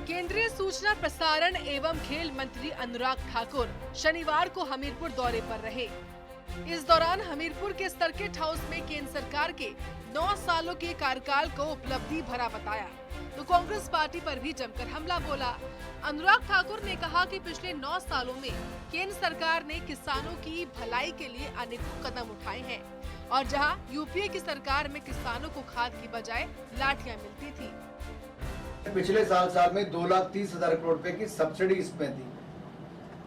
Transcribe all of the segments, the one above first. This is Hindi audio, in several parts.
केंद्रीय सूचना प्रसारण एवं खेल मंत्री अनुराग ठाकुर शनिवार को हमीरपुर दौरे पर रहे। इस दौरान हमीरपुर के सर्किट हाउस में केंद्र सरकार के 9 सालों के कार्यकाल को उपलब्धि भरा बताया तो कांग्रेस पार्टी पर भी जमकर हमला बोला। अनुराग ठाकुर ने कहा कि पिछले 9 सालों में केंद्र सरकार ने किसानों की भलाई के लिए अनेकों कदम उठाए हैं और जहां यूपीए की सरकार में किसानों को खाद की बजाय लाठियां मिलती थी। पिछले साल में 2,30,000 करोड़ रुपए की सब्सिडी इसमें दी,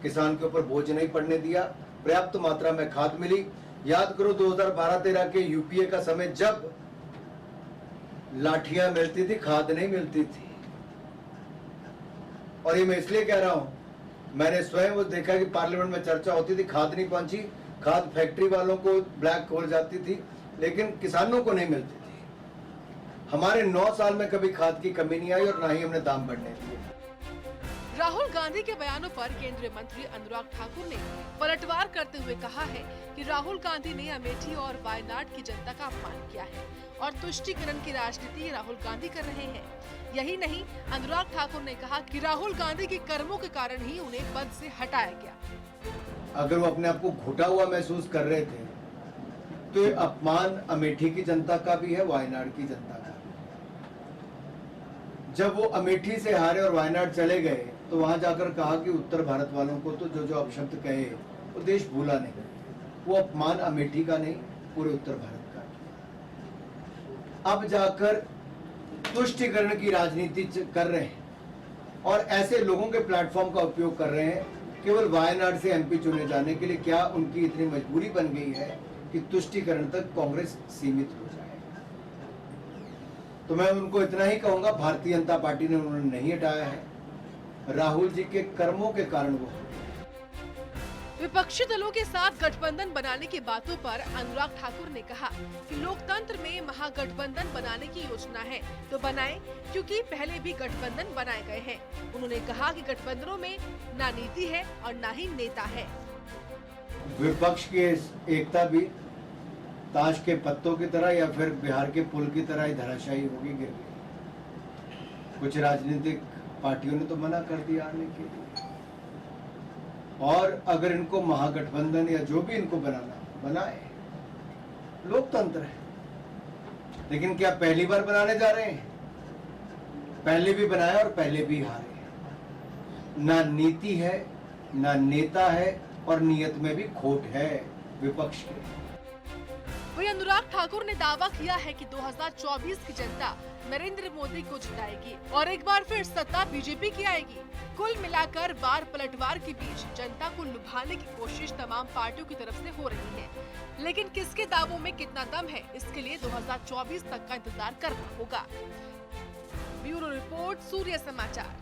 किसान के ऊपर बोझ नहीं पड़ने दिया, पर्याप्त मात्रा में खाद मिली। याद करो 2012-13 के यूपीए का समय जब लाठियां मिलती थी, खाद नहीं मिलती थी। और ये मैं इसलिए कह रहा हूं, मैंने स्वयं वो देखा कि पार्लियामेंट में चर्चा होती थी, खाद नहीं पहुंची, खाद फैक्ट्री वालों को ब्लैक हो जाती थी, लेकिन किसानों को नहीं मिलती थी। हमारे 9 साल में कभी खाद की कमी नहीं आई और ना ही हमने दाम बढ़ने दिए। राहुल गांधी के बयानों पर केंद्रीय मंत्री अनुराग ठाकुर ने पलटवार करते हुए कहा है कि राहुल गांधी ने अमेठी और वायनाड की जनता का अपमान किया है और तुष्टीकरण की राजनीति राहुल गांधी कर रहे हैं। यही नहीं, अनुराग ठाकुर ने कहा कि राहुल गांधी के कर्मों के कारण ही उन्हें पद से हटाया गया। अगर वो अपने आप को घुटा हुआ महसूस कर रहे थे तो ये अपमान अमेठी की जनता का भी है, वायनाड की जनता का। जब वो अमेठी से हारे और वायनाड चले गए तो वहां जाकर कहा कि उत्तर भारत वालों को तो जो जो अपशब्द कहे वो देश भूला नहीं। वो अपमान अमेठी का नहीं, पूरे उत्तर भारत का। अब जाकर तुष्टीकरण की राजनीति कर रहे हैं और ऐसे लोगों के प्लेटफॉर्म का उपयोग कर रहे हैं केवल वायनाड से एमपी चुने जाने के लिए। क्या उनकी इतनी मजबूरी बन गई है कि तुष्टीकरण तक कांग्रेस सीमित हो जाए? तो मैं उनको इतना ही कहूंगा, भारतीय जनता पार्टी ने उन्होंने नहीं हटाया है, राहुल जी के कर्मों के कारण वो। विपक्षी दलों के साथ गठबंधन बनाने की बातों पर अनुराग ठाकुर ने कहा कि लोकतंत्र में महागठबंधन बनाने की योजना है तो बनाएं, क्योंकि पहले भी गठबंधन बनाए गए हैं। उन्होंने कहा कि गठबंधनों में ना नीति है और ना ही नेता है। विपक्ष की एकता भी ताश के पत्तों की तरह या फिर बिहार के पुल की तरह ही धराशायी होगी, गिर गई। कुछ राजनीतिक पार्टियों ने तो मना कर दिया आने के लिए, और अगर इनको महागठबंधन या जो भी इनको बनाना बनाए, लोकतंत्र है। लेकिन क्या पहली बार बनाने जा रहे हैं? पहले भी बनाया और पहले भी हारे। ना नीति है, ना नेता है और नियत में भी खोट है विपक्ष की। वहीं अनुराग ठाकुर ने दावा किया है कि 2024 की जनता नरेंद्र मोदी को जिताएगी और एक बार फिर सत्ता बीजेपी की आएगी। कुल मिलाकर बार पलटवार के बीच जनता को लुभाने की कोशिश तमाम पार्टियों की तरफ से हो रही है, लेकिन किसके दावों में कितना दम है, इसके लिए 2024 तक का इंतजार करना होगा। ब्यूरो रिपोर्ट, सूर्य समाचार।